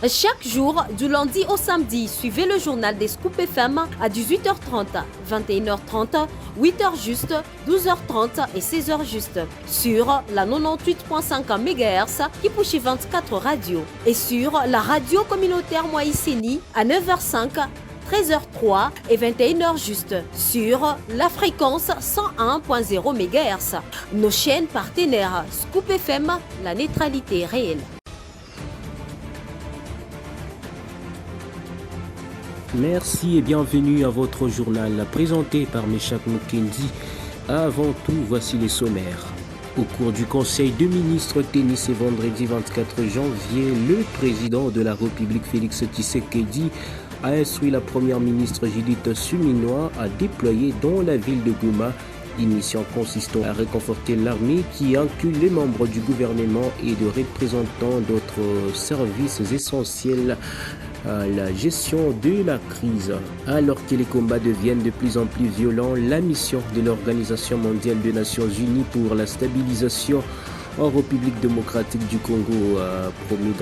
Chaque jour, du lundi au samedi, suivez le journal des Scoop FM à 18h30, 21h30, 8h juste, 12h30 et 16h juste sur la 98.5 MHz qui pousse 24 radios et sur la radio communautaire Moïseni à 9h05, 13h03 et 21h juste sur la fréquence 101.0 MHz. Nos chaînes partenaires Scoop FM, la neutralité réelle. Merci et bienvenue à votre journal présenté par Meshak Mukendi. Avant tout, voici les sommaires. Au cours du Conseil de ministres tenu ce vendredi 24 janvier, le président de la République Félix Tshisekedi a instruit la première ministre Judith Suminwa à déployer dans la ville de Goma une mission consistant à réconforter l'armée qui inclut les membres du gouvernement et de représentants d'autres services essentiels à la gestion de la crise. Alors que les combats deviennent de plus en plus violents, la mission de l'Organisation mondiale des Nations Unies pour la stabilisation en République démocratique du Congo a promis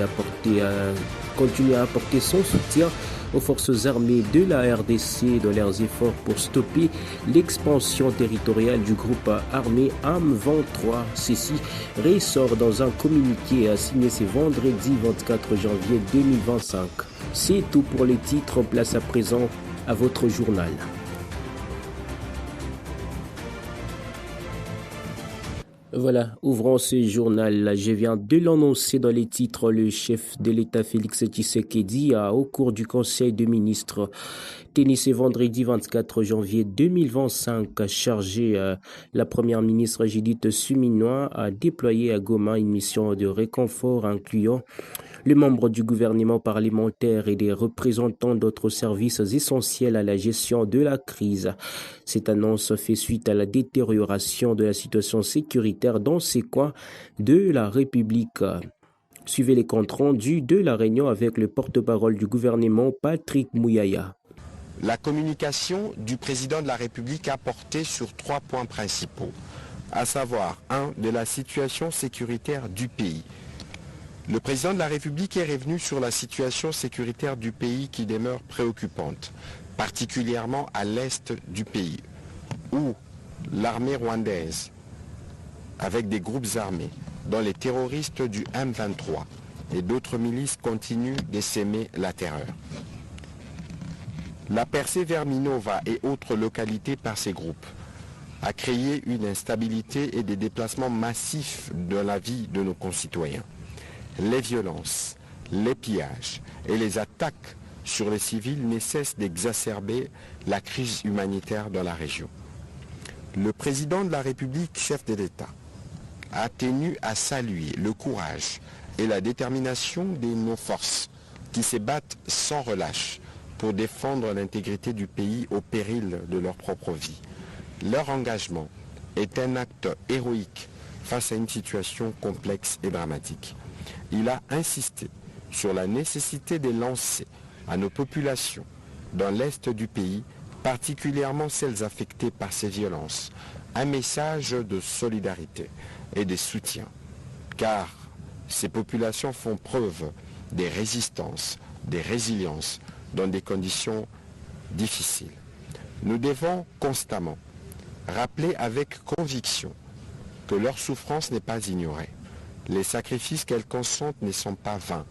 continuer à apporter son soutien aux forces armées de la RDC dans leurs efforts pour stopper l'expansion territoriale du groupe armé AM23. Ceci ressort dans un communiqué signé ce vendredi 24 janvier 2025. C'est tout pour les titres. Place à présent à votre journal. Voilà, ouvrons ce journal. Je viens de l'annoncer dans les titres. Le chef de l'État Félix Tshisekedi a, au cours du Conseil des ministres tenu ce vendredi 24 janvier 2025, chargé la première ministre Judith Suminwa à déployer à Goma une mission de réconfort incluant les membres du gouvernement parlementaire et des représentants d'autres services essentiels à la gestion de la crise. Cette annonce fait suite à la détérioration de la situation sécuritaire dans ces coins de la République. Suivez les comptes rendus de la réunion avec le porte-parole du gouvernement, Patrick Mouyaya. La communication du président de la République a porté sur 3 points principaux, à savoir 1. De la situation sécuritaire du pays. Le président de la République est revenu sur la situation sécuritaire du pays qui demeure préoccupante, particulièrement à l'est du pays, où l'armée rwandaise, avec des groupes armés, dont les terroristes du M23 et d'autres milices continuent de s'aimer la terreur. La percée vers Minova et autres localités par ces groupes a créé une instabilité et des déplacements massifs de la vie de nos concitoyens. Les violences, les pillages et les attaques sur les civils ne cessent d'exacerber la crise humanitaire dans la région. Le président de la République, chef de l'État, a tenu à saluer le courage et la détermination de nos forces qui se battent sans relâche pour défendre l'intégrité du pays au péril de leur propre vie. Leur engagement est un acte héroïque face à une situation complexe et dramatique. Il a insisté sur la nécessité de lancer à nos populations dans l'est du pays, particulièrement celles affectées par ces violences, un message de solidarité et de soutien, car ces populations font preuve de résistance, de résilience dans des conditions difficiles. Nous devons constamment rappeler avec conviction que leur souffrance n'est pas ignorée. Les sacrifices qu'elles consentent ne sont pas vains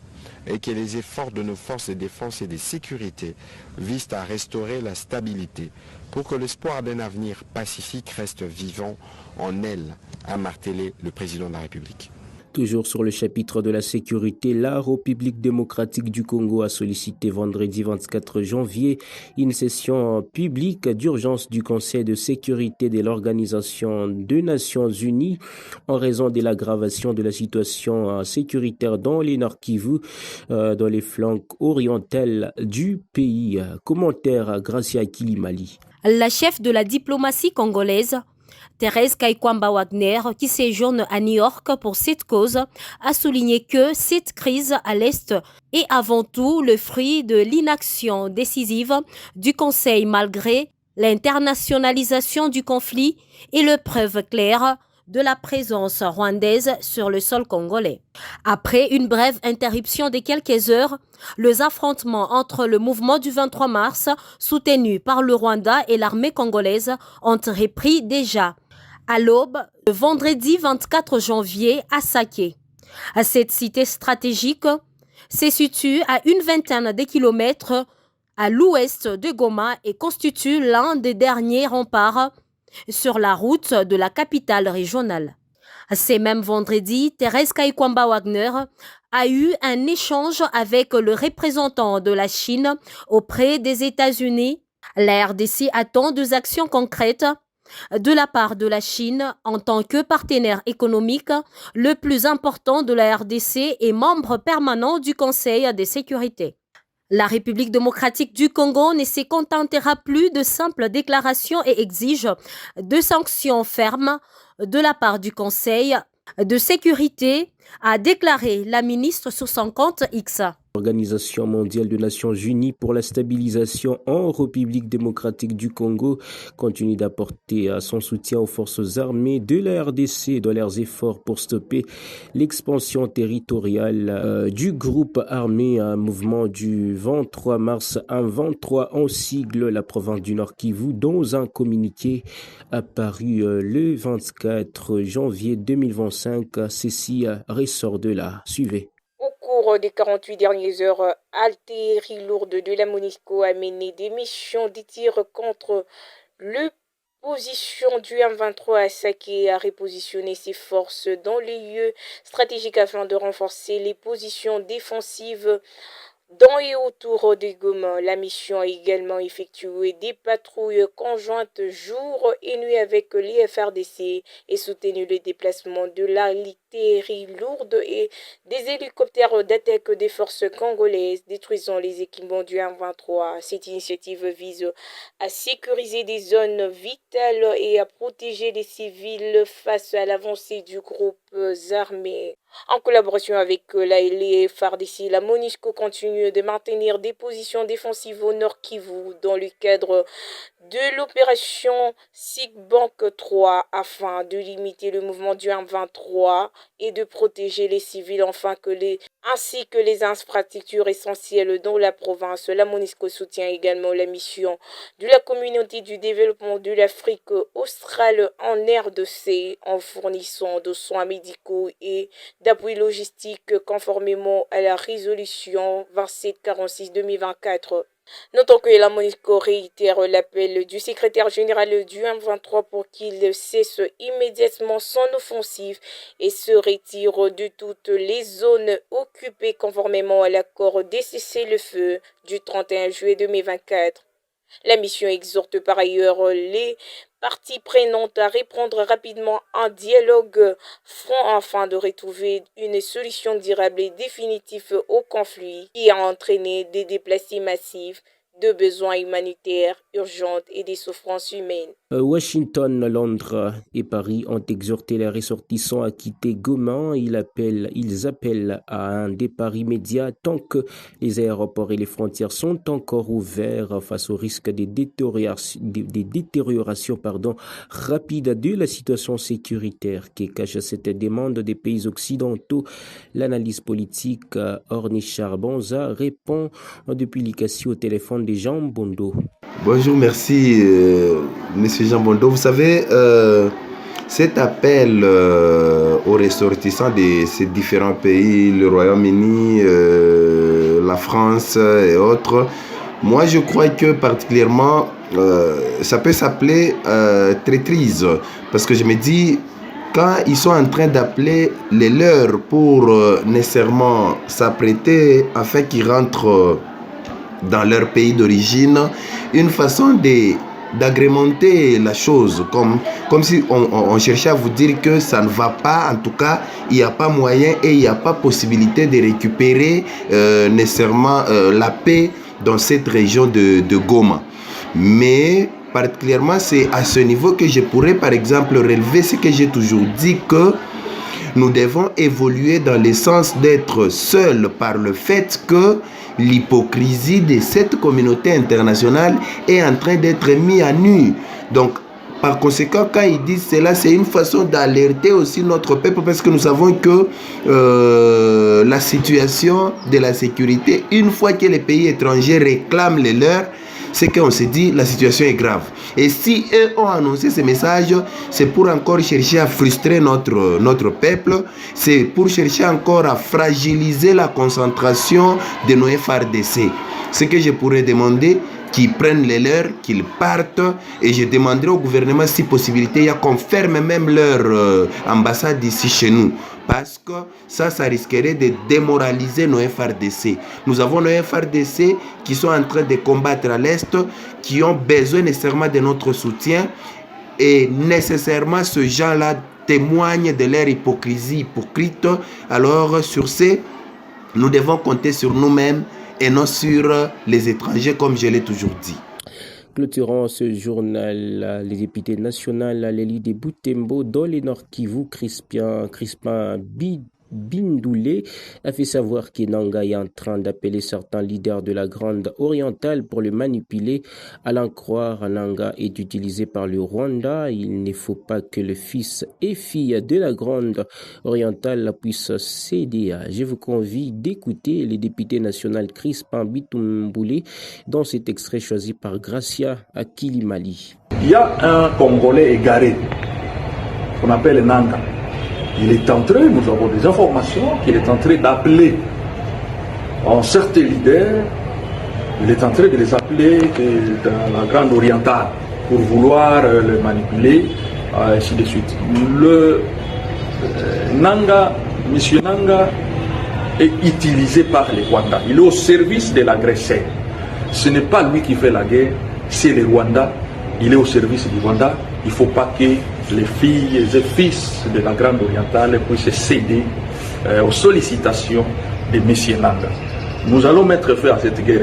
et que les efforts de nos forces de défense et de sécurité visent à restaurer la stabilité pour que l'espoir d'un avenir pacifique reste vivant en elles, a martelé le président de la République. Toujours sur le chapitre de la sécurité, la République démocratique du Congo a sollicité vendredi 24 janvier une session publique d'urgence du Conseil de sécurité de l'Organisation des Nations Unies en raison de l'aggravation de la situation sécuritaire dans les Nord Kivu, dans les flancs orientaux du pays. Commentaire Gracia Kilimali. La chef de la diplomatie congolaise, Thérèse Kaikwamba Wagner, qui séjourne à New York pour cette cause, a souligné que cette crise à l'Est est avant tout le fruit de l'inaction décisive du Conseil malgré l'internationalisation du conflit et le preuve claire de la présence rwandaise sur le sol congolais. Après une brève interruption de quelques heures, les affrontements entre le mouvement du 23 mars, soutenu par le Rwanda et l'armée congolaise, ont repris déjà à l'aube le vendredi 24 janvier à Saké. Cette cité stratégique se situe à une vingtaine de kilomètres à l'ouest de Goma et constitue l'un des derniers remparts sur la route de la capitale régionale. Ce même vendredi, Thérèse Kaikwamba Wagner a eu un échange avec le représentant de la Chine auprès des États-Unis. La RDC attend des actions concrètes de la part de la Chine en tant que partenaire économique le plus important de la RDC et membre permanent du Conseil de sécurité. La République démocratique du Congo ne se contentera plus de simples déclarations et exige des sanctions fermes de la part du Conseil de sécurité, a déclaré la ministre sur son compte X. L'Organisation mondiale des Nations Unies pour la stabilisation en République démocratique du Congo continue d'apporter son soutien aux forces armées de la RDC dans leurs efforts pour stopper l'expansion territoriale du groupe armé un mouvement du 23 mars 23 en sigle la province du Nord Kivu dans un communiqué apparu le 24 janvier 2025. Ceci ressort de là. Suivez. Au cours des 48 dernières heures, artillerie lourde de la MONUSCO a mené des missions de tir contre le position du M23 à Saké et a repositionné ses forces dans les lieux stratégiques afin de renforcer les positions défensives dans et autour de Goma. La mission a également effectué des patrouilles conjointes jour et nuit avec les FRDC et soutenu le déplacement de l'artillerie lourde et des hélicoptères d'attaque des forces congolaises détruisant les équipements du M23. Cette initiative vise à sécuriser des zones vitales et à protéger les civils face à l'avancée du groupe armé. En collaboration avec les FARDC, la MONUSCO continue de maintenir des positions défensives au Nord Kivu dans le cadre de l'opération SIGBANK 3 afin de limiter le mouvement du M23 et de protéger les civils ainsi que les infrastructures essentielles dans la province. La MONUSCO soutient également la mission de la communauté du développement de l'Afrique australe en RDC en fournissant de soins médicaux et d'appui logistique conformément à la résolution 2746-2024. Notons que la MONUSCO réitère l'appel du secrétaire général du M23 pour qu'il cesse immédiatement son offensive et se retire de toutes les zones occupées conformément à l'accord de cessez-le-feu du 31 juillet 2024. La mission exhorte par ailleurs les parties prenantes à reprendre rapidement un dialogue franc afin de retrouver une solution durable et définitive au conflit qui a entraîné des déplacés massifs, de besoins humanitaires urgents et des souffrances humaines. Washington, Londres et Paris ont exhorté les ressortissants à quitter Goma. Ils appellent à un départ immédiat tant que les aéroports et les frontières sont encore ouverts face au risque de détérioration rapide de la situation sécuritaire qui cache cette demande des pays occidentaux. L'analyse politique Ornichar Bonza répond depuis l'ICASI au téléphone de Jean Bondo. Bonjour, merci Monsieur Jean Bondo. Vous savez, cet appel aux ressortissants de ces différents pays, le Royaume-Uni, la France et autres, moi je crois que particulièrement ça peut s'appeler traîtrise, parce que je me dis, quand ils sont en train d'appeler les leurs pour nécessairement s'apprêter afin qu'ils rentrent dans leur pays d'origine, une façon d'agrémenter la chose, comme si on cherchait à vous dire que ça ne va pas, en tout cas, il n'y a pas moyen et il n'y a pas possibilité de récupérer nécessairement la paix dans cette région de Goma. Mais particulièrement, c'est à ce niveau que je pourrais, par exemple, relever ce que j'ai toujours dit, que nous devons évoluer dans le sens d'être seuls par le fait que l'hypocrisie de cette communauté internationale est en train d'être mise à nu. Donc, Par conséquent, quand ils disent cela, c'est une façon d'alerter aussi notre peuple parce que nous savons que la situation de la sécurité, une fois que les pays étrangers réclament les leurs, c'est qu'on se dit la situation est grave. Et si eux ont annoncé ce message, c'est pour encore chercher à frustrer notre peuple, c'est pour chercher encore à fragiliser la concentration de nos FARDC. Ce que je pourrais demander, qu'ils prennent les leurs, qu'ils partent, et je demanderai au gouvernement si possibilité, il y a qu'on ferme même leur ambassade ici chez nous. Parce que ça risquerait de démoraliser nos FARDC. Nous avons nos FARDC qui sont en train de combattre à l'Est, qui ont besoin nécessairement de notre soutien. Et nécessairement, ce gens-là témoignent de leur hypocrisie hypocrite. Alors, sur ce, nous devons compter sur nous-mêmes et non sur les étrangers, comme je l'ai toujours dit. Clôturant ce journal, les députés nationaux, l'élite de Butembo, dans les Nord Kivu, Crispin Bindoulé a fait savoir qu'Enanga est en train d'appeler certains leaders de la Grande Orientale pour le manipuler. À l'en croire, Enanga est utilisé par le Rwanda. Il ne faut pas que le fils et fille de la Grande Orientale puissent céder. Je vous convie d'écouter les députés nationaux Crispin Bindoulé dans cet extrait choisi par Gracia Akilimali. Il y a un Congolais égaré qu'on appelle Enanga. Il est en train, nous avons des informations, qu'il est en train d'appeler certains leaders, il est en train de les appeler dans la Grande Orientale pour vouloir les manipuler, ainsi de suite. Monsieur Nanga est utilisé par les Rwandais. Il est au service de l'agresseur. Ce n'est pas lui qui fait la guerre, c'est les Rwandais. Il est au service du Rwanda. Il ne faut pas que les filles et fils de la Grande Orientale puissent céder aux sollicitations de M. Nanga. Nous allons mettre fin à cette guerre.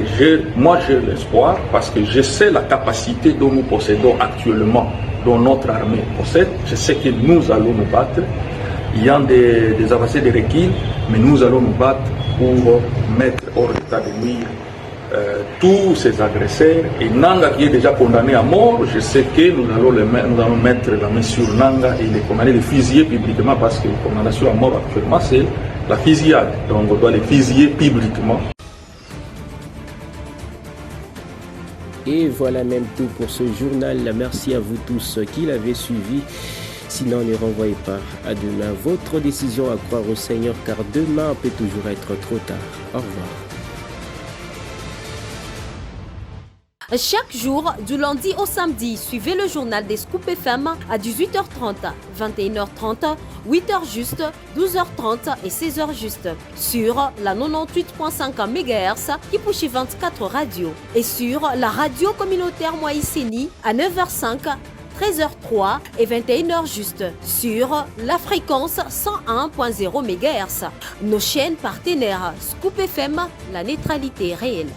Moi, j'ai l'espoir parce que je sais la capacité dont nous possédons actuellement, dont notre armée possède. Je sais que nous allons nous battre. Il y a des avancées de recul, mais nous allons nous battre pour mettre hors d'état de nuire tous ces agresseurs. Et Nanga qui est déjà condamné à mort, je sais que nous allons mettre la main sur Nanga et les condamner, les fusiller publiquement parce que la condamnation à mort actuellement c'est la fusillade. Donc on doit les fusiller publiquement. Et voilà même tout pour ce journal. Merci à vous tous qui l'avez suivi. Sinon, ne renvoyez pas à demain votre décision à croire au Seigneur car demain peut toujours être trop tard. Au revoir. Chaque jour, du lundi au samedi, suivez le journal des Scoop FM à 18h30, 21h30, 8h juste, 12h30 et 16h juste sur la 98.5 MHz Kipushi 24 Radio et sur la radio communautaire Moïseni à 9h05, 13h03 et 21h juste sur la fréquence 101.0 MHz. Nos chaînes partenaires Scoop FM, la neutralité réelle.